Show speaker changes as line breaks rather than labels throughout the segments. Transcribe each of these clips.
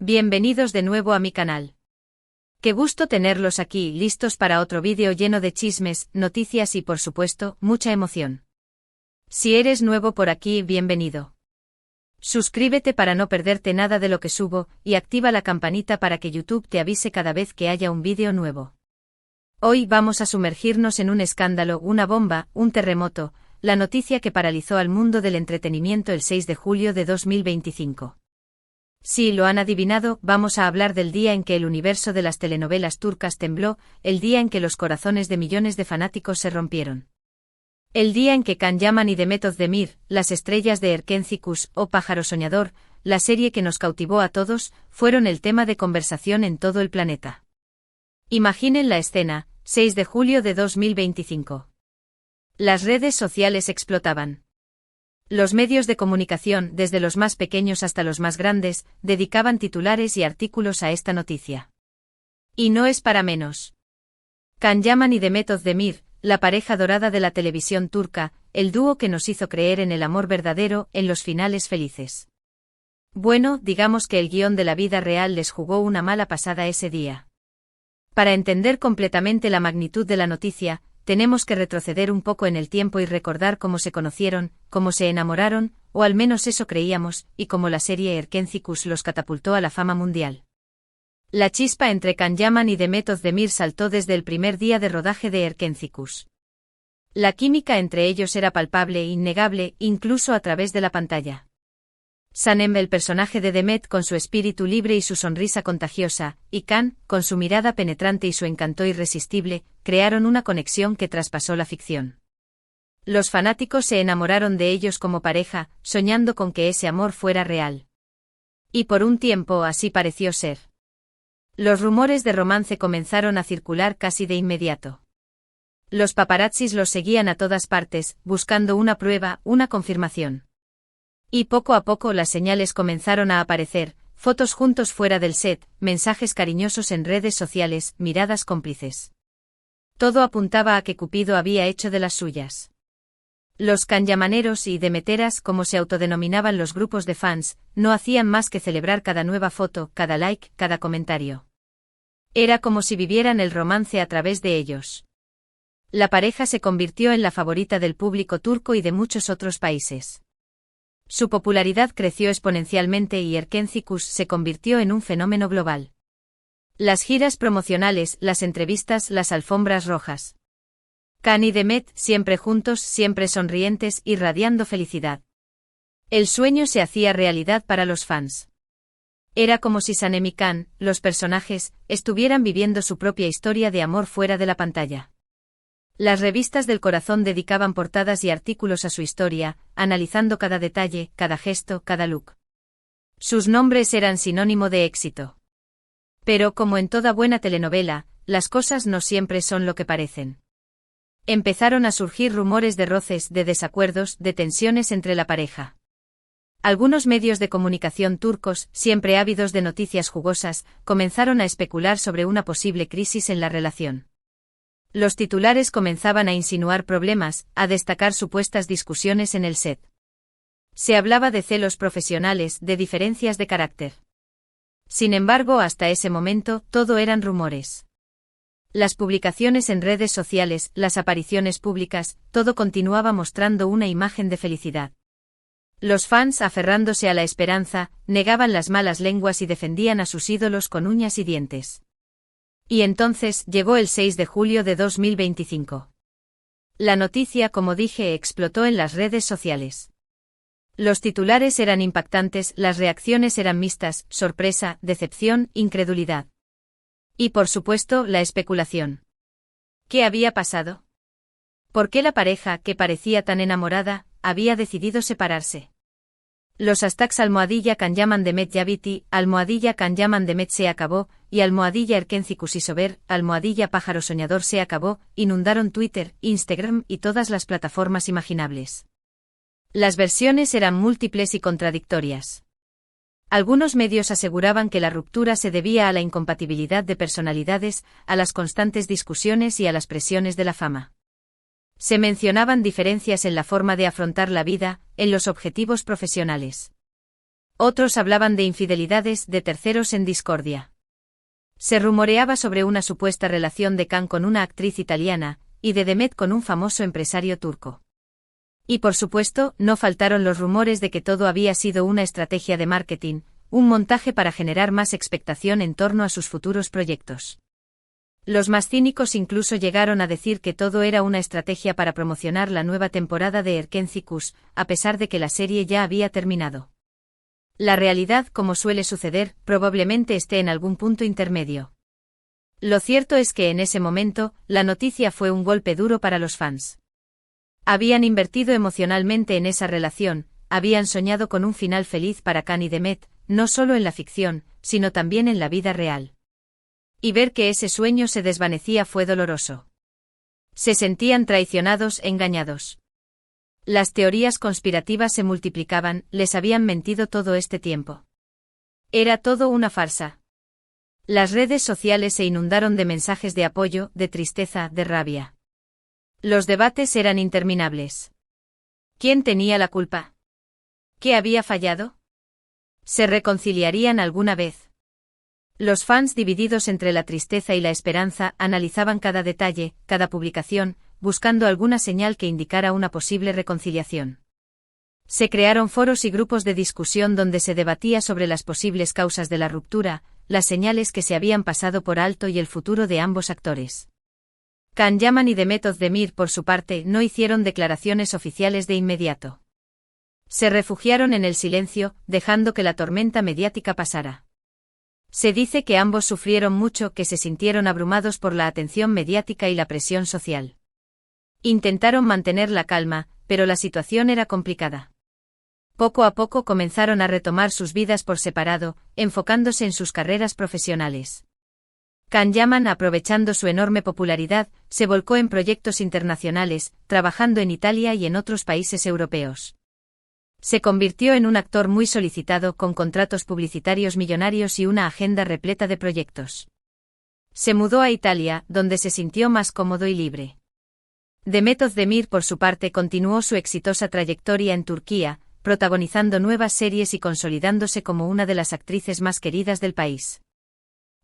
Bienvenidos de nuevo a mi canal. Qué gusto tenerlos aquí, listos para otro vídeo lleno de chismes, noticias y por supuesto, mucha emoción. Si eres nuevo por aquí, bienvenido. Suscríbete para no perderte nada de lo que subo, y activa la campanita para que YouTube te avise cada vez que haya un vídeo nuevo. Hoy vamos a sumergirnos en un escándalo, una bomba, un terremoto, la noticia que paralizó al mundo del entretenimiento el 6 de julio de 2025. Si lo han adivinado, vamos a hablar del día en que el universo de las telenovelas turcas tembló, el día en que los corazones de millones de fanáticos se rompieron. El día en que Can Yaman y Demet Özdemir, las estrellas de Erkenci o Pájaro Soñador, la serie que nos cautivó a todos, fueron el tema de conversación en todo el planeta. Imaginen la escena, 6 de julio de 2025. Las redes sociales explotaban. Los medios de comunicación, desde los más pequeños hasta los más grandes, dedicaban titulares y artículos a esta noticia. Y no es para menos. Can Yaman y Demet Özdemir, la pareja dorada de la televisión turca, el dúo que nos hizo creer en el amor verdadero, en los finales felices. Bueno, digamos que el guión de la vida real les jugó una mala pasada ese día. Para entender completamente la magnitud de la noticia, tenemos que retroceder un poco en el tiempo y recordar cómo se conocieron, cómo se enamoraron, o al menos eso creíamos, y cómo la serie Erkenci los catapultó a la fama mundial. La chispa entre Can Yaman y Demet Özdemir saltó desde el primer día de rodaje de Erkenci. La química entre ellos era palpable e innegable, incluso a través de la pantalla. Sanem, el personaje de Demet con su espíritu libre y su sonrisa contagiosa, y Can, con su mirada penetrante y su encanto irresistible, crearon una conexión que traspasó la ficción. Los fanáticos se enamoraron de ellos como pareja, soñando con que ese amor fuera real. Y por un tiempo así pareció ser. Los rumores de romance comenzaron a circular casi de inmediato. Los paparazzis los seguían a todas partes, buscando una prueba, una confirmación. Y poco a poco las señales comenzaron a aparecer, fotos juntos fuera del set, mensajes cariñosos en redes sociales, miradas cómplices. Todo apuntaba a que Cupido había hecho de las suyas. Los canyamaneros y demeteras, como se autodenominaban los grupos de fans, no hacían más que celebrar cada nueva foto, cada like, cada comentario. Era como si vivieran el romance a través de ellos. La pareja se convirtió en la favorita del público turco y de muchos otros países. Su popularidad creció exponencialmente y Erkenci se convirtió en un fenómeno global. Las giras promocionales, las entrevistas, las alfombras rojas. Can y Demet, siempre juntos, siempre sonrientes, irradiando felicidad. El sueño se hacía realidad para los fans. Era como si Sanem y Can, los personajes, estuvieran viviendo su propia historia de amor fuera de la pantalla. Las revistas del corazón dedicaban portadas y artículos a su historia, analizando cada detalle, cada gesto, cada look. Sus nombres eran sinónimo de éxito. Pero como en toda buena telenovela, las cosas no siempre son lo que parecen. Empezaron a surgir rumores de roces, de desacuerdos, de tensiones entre la pareja. Algunos medios de comunicación turcos, siempre ávidos de noticias jugosas, comenzaron a especular sobre una posible crisis en la relación. Los titulares comenzaban a insinuar problemas, a destacar supuestas discusiones en el set. Se hablaba de celos profesionales, de diferencias de carácter. Sin embargo, hasta ese momento, todo eran rumores. Las publicaciones en redes sociales, las apariciones públicas, todo continuaba mostrando una imagen de felicidad. Los fans, aferrándose a la esperanza, negaban las malas lenguas y defendían a sus ídolos con uñas y dientes. Y entonces llegó el 6 de julio de 2025. La noticia, como dije, explotó en las redes sociales. Los titulares eran impactantes, las reacciones eran mixtas, sorpresa, decepción, incredulidad. Y por supuesto, la especulación. ¿Qué había pasado? ¿Por qué la pareja, que parecía tan enamorada, había decidido separarse? Los hashtags #Can Yaman Demet Yaviti, #Can Yaman Demet se acabó, y #Erkenci Isover, #Pájaro Soñador se acabó, inundaron Twitter, Instagram y todas las plataformas imaginables. Las versiones eran múltiples y contradictorias. Algunos medios aseguraban que la ruptura se debía a la incompatibilidad de personalidades, a las constantes discusiones y a las presiones de la fama. Se mencionaban diferencias en la forma de afrontar la vida, en los objetivos profesionales. Otros hablaban de infidelidades de terceros en discordia. Se rumoreaba sobre una supuesta relación de Can con una actriz italiana, y de Demet con un famoso empresario turco. Y por supuesto, no faltaron los rumores de que todo había sido una estrategia de marketing, un montaje para generar más expectación en torno a sus futuros proyectos. Los más cínicos incluso llegaron a decir que todo era una estrategia para promocionar la nueva temporada de Erkencikus, a pesar de que la serie ya había terminado. La realidad, como suele suceder, probablemente esté en algún punto intermedio. Lo cierto es que en ese momento, la noticia fue un golpe duro para los fans. Habían invertido emocionalmente en esa relación, habían soñado con un final feliz para Can y Demet, no solo en la ficción, sino también en la vida real. Y ver que ese sueño se desvanecía fue doloroso. Se sentían traicionados, engañados. Las teorías conspirativas se multiplicaban, les habían mentido todo este tiempo. Era todo una farsa. Las redes sociales se inundaron de mensajes de apoyo, de tristeza, de rabia. Los debates eran interminables. ¿Quién tenía la culpa? ¿Qué había fallado? ¿Se reconciliarían alguna vez? Los fans, divididos entre la tristeza y la esperanza, analizaban cada detalle, cada publicación, buscando alguna señal que indicara una posible reconciliación. Se crearon foros y grupos de discusión donde se debatía sobre las posibles causas de la ruptura, las señales que se habían pasado por alto y el futuro de ambos actores. Can Yaman y Demet Özdemir, por su parte, no hicieron declaraciones oficiales de inmediato. Se refugiaron en el silencio, dejando que la tormenta mediática pasara. Se dice que ambos sufrieron mucho, que se sintieron abrumados por la atención mediática y la presión social. Intentaron mantener la calma, pero la situación era complicada. Poco a poco comenzaron a retomar sus vidas por separado, enfocándose en sus carreras profesionales. Can Yaman, aprovechando su enorme popularidad, se volcó en proyectos internacionales, trabajando en Italia y en otros países europeos. Se convirtió en un actor muy solicitado, con contratos publicitarios millonarios y una agenda repleta de proyectos. Se mudó a Italia, donde se sintió más cómodo y libre. Demet Özdemir, por su parte, continuó su exitosa trayectoria en Turquía, protagonizando nuevas series y consolidándose como una de las actrices más queridas del país.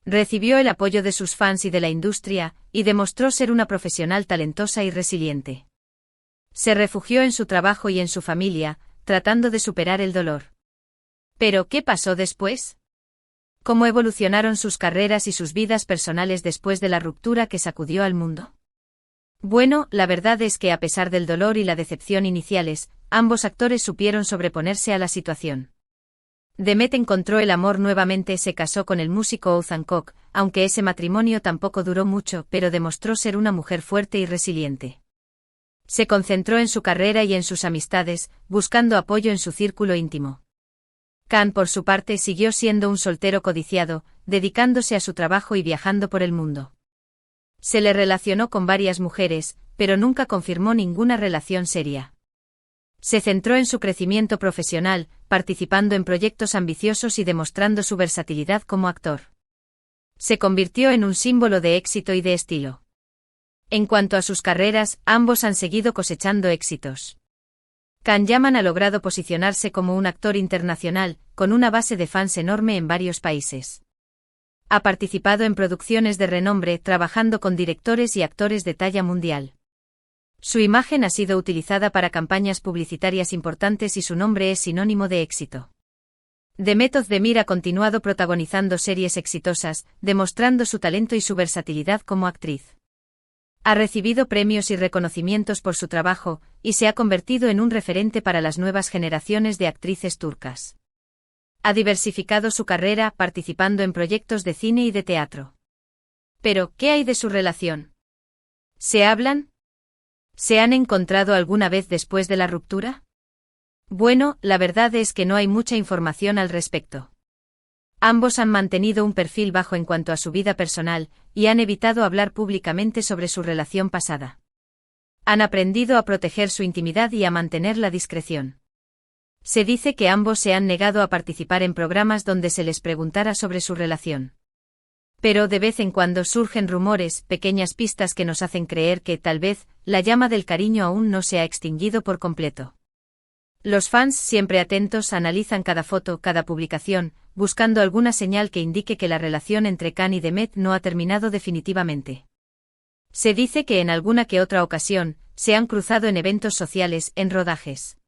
Recibió el apoyo de sus fans y de la industria, y demostró ser una profesional talentosa y resiliente. Se refugió en su trabajo y en su familia, tratando de superar el dolor. Pero, ¿qué pasó después? ¿Cómo evolucionaron sus carreras y sus vidas personales después de la ruptura que sacudió al mundo? Bueno, la verdad es que a pesar del dolor y la decepción iniciales, ambos actores supieron sobreponerse a la situación. Demet encontró el amor nuevamente, se casó con el músico Oğuzhan Koç, aunque ese matrimonio tampoco duró mucho, pero demostró ser una mujer fuerte y resiliente. Se concentró en su carrera y en sus amistades, buscando apoyo en su círculo íntimo. Can, por su parte, siguió siendo un soltero codiciado, dedicándose a su trabajo y viajando por el mundo. Se le relacionó con varias mujeres, pero nunca confirmó ninguna relación seria. Se centró en su crecimiento profesional, participando en proyectos ambiciosos y demostrando su versatilidad como actor. Se convirtió en un símbolo de éxito y de estilo. En cuanto a sus carreras, ambos han seguido cosechando éxitos. Can Yaman ha logrado posicionarse como un actor internacional, con una base de fans enorme en varios países. Ha participado en producciones de renombre, trabajando con directores y actores de talla mundial. Su imagen ha sido utilizada para campañas publicitarias importantes y su nombre es sinónimo de éxito. Demet Özdemir ha continuado protagonizando series exitosas, demostrando su talento y su versatilidad como actriz. Ha recibido premios y reconocimientos por su trabajo, y se ha convertido en un referente para las nuevas generaciones de actrices turcas. Ha diversificado su carrera, participando en proyectos de cine y de teatro. Pero, ¿qué hay de su relación? ¿Se hablan? ¿Se han encontrado alguna vez después de la ruptura? Bueno, la verdad es que no hay mucha información al respecto. Ambos han mantenido un perfil bajo en cuanto a su vida personal, y han evitado hablar públicamente sobre su relación pasada. Han aprendido a proteger su intimidad y a mantener la discreción. Se dice que ambos se han negado a participar en programas donde se les preguntara sobre su relación. Pero de vez en cuando surgen rumores, pequeñas pistas que nos hacen creer que, tal vez, la llama del cariño aún no se ha extinguido por completo. Los fans, siempre atentos, analizan cada foto, cada publicación, buscando alguna señal que indique que la relación entre Can y Demet no ha terminado definitivamente. Se dice que en alguna que otra ocasión, se han cruzado en eventos sociales, en rodajes.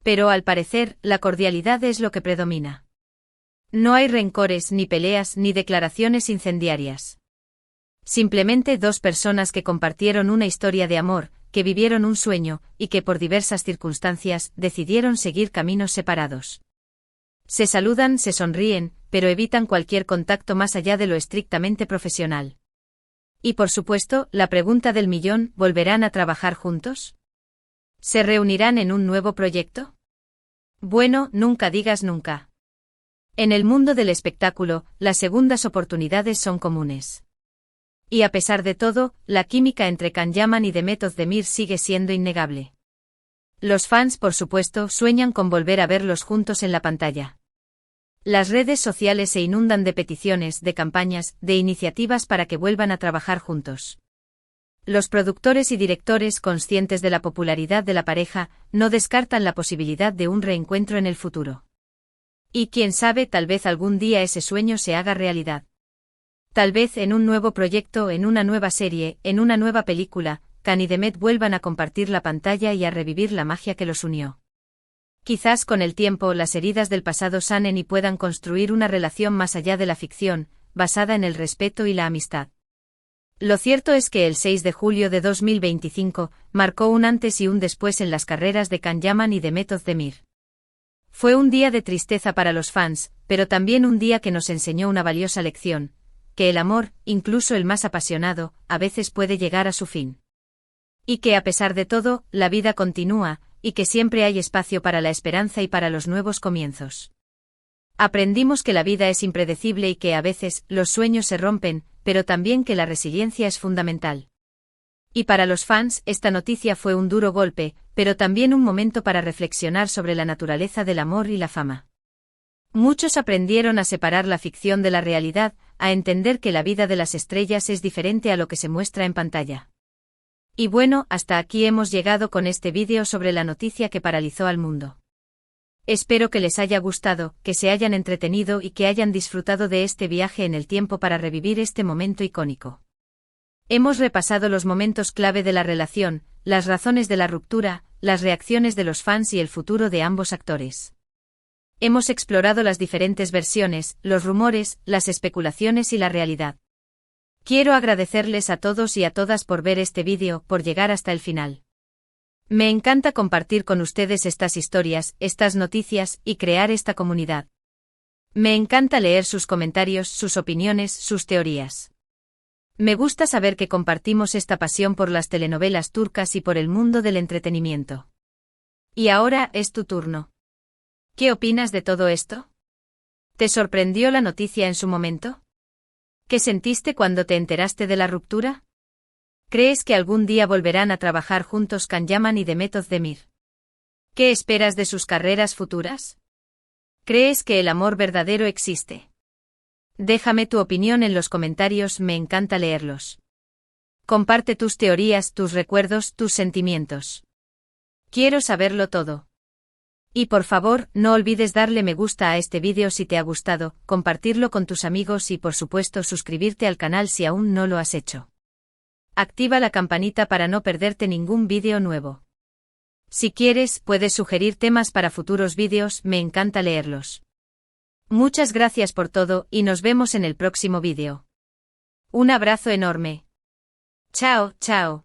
Pero al parecer, la cordialidad es lo que predomina. No hay rencores, ni peleas, ni declaraciones incendiarias. Simplemente dos personas que compartieron una historia de amor, que vivieron un sueño, y que por diversas circunstancias, decidieron seguir caminos separados. Se saludan, se sonríen, pero evitan cualquier contacto más allá de lo estrictamente profesional. Y por supuesto, la pregunta del millón, ¿volverán a trabajar juntos? ¿Se reunirán en un nuevo proyecto? Bueno, nunca digas nunca. En el mundo del espectáculo, las segundas oportunidades son comunes. Y a pesar de todo, la química entre Can Yaman y Demet Özdemir sigue siendo innegable. Los fans, por supuesto, sueñan con volver a verlos juntos en la pantalla. Las redes sociales se inundan de peticiones, de campañas, de iniciativas para que vuelvan a trabajar juntos. Los productores y directores, conscientes de la popularidad de la pareja, no descartan la posibilidad de un reencuentro en el futuro. Y quién sabe, tal vez algún día ese sueño se haga realidad. Tal vez en un nuevo proyecto, en una nueva serie, en una nueva película, Can y Demet vuelvan a compartir la pantalla y a revivir la magia que los unió. Quizás con el tiempo las heridas del pasado sanen y puedan construir una relación más allá de la ficción, basada en el respeto y la amistad. Lo cierto es que el 6 de julio de 2025 marcó un antes y un después en las carreras de Can Yaman y Demet Özdemir. Fue un día de tristeza para los fans, pero también un día que nos enseñó una valiosa lección, que el amor, incluso el más apasionado, a veces puede llegar a su fin. Y que a pesar de todo, la vida continúa, y que siempre hay espacio para la esperanza y para los nuevos comienzos. Aprendimos que la vida es impredecible y que a veces los sueños se rompen, pero también que la resiliencia es fundamental. Y para los fans, esta noticia fue un duro golpe, pero también un momento para reflexionar sobre la naturaleza del amor y la fama. Muchos aprendieron a separar la ficción de la realidad, a entender que la vida de las estrellas es diferente a lo que se muestra en pantalla. Y bueno, hasta aquí hemos llegado con este vídeo sobre la noticia que paralizó al mundo. Espero que les haya gustado, que se hayan entretenido y que hayan disfrutado de este viaje en el tiempo para revivir este momento icónico. Hemos repasado los momentos clave de la relación, las razones de la ruptura, las reacciones de los fans y el futuro de ambos actores. Hemos explorado las diferentes versiones, los rumores, las especulaciones y la realidad. Quiero agradecerles a todos y a todas por ver este vídeo, por llegar hasta el final. Me encanta compartir con ustedes estas historias, estas noticias, y crear esta comunidad. Me encanta leer sus comentarios, sus opiniones, sus teorías. Me gusta saber que compartimos esta pasión por las telenovelas turcas y por el mundo del entretenimiento. Y ahora es tu turno. ¿Qué opinas de todo esto? ¿Te sorprendió la noticia en su momento? ¿Qué sentiste cuando te enteraste de la ruptura? ¿Crees que algún día volverán a trabajar juntos Can Yaman y Demet Özdemir? ¿Qué esperas de sus carreras futuras? ¿Crees que el amor verdadero existe? Déjame tu opinión en los comentarios, me encanta leerlos. Comparte tus teorías, tus recuerdos, tus sentimientos. Quiero saberlo todo. Y por favor, no olvides darle me gusta a este vídeo si te ha gustado, compartirlo con tus amigos y por supuesto suscribirte al canal si aún no lo has hecho. Activa la campanita para no perderte ningún vídeo nuevo. Si quieres, puedes sugerir temas para futuros vídeos, me encanta leerlos. Muchas gracias por todo y nos vemos en el próximo vídeo. Un abrazo enorme. Chao, chao.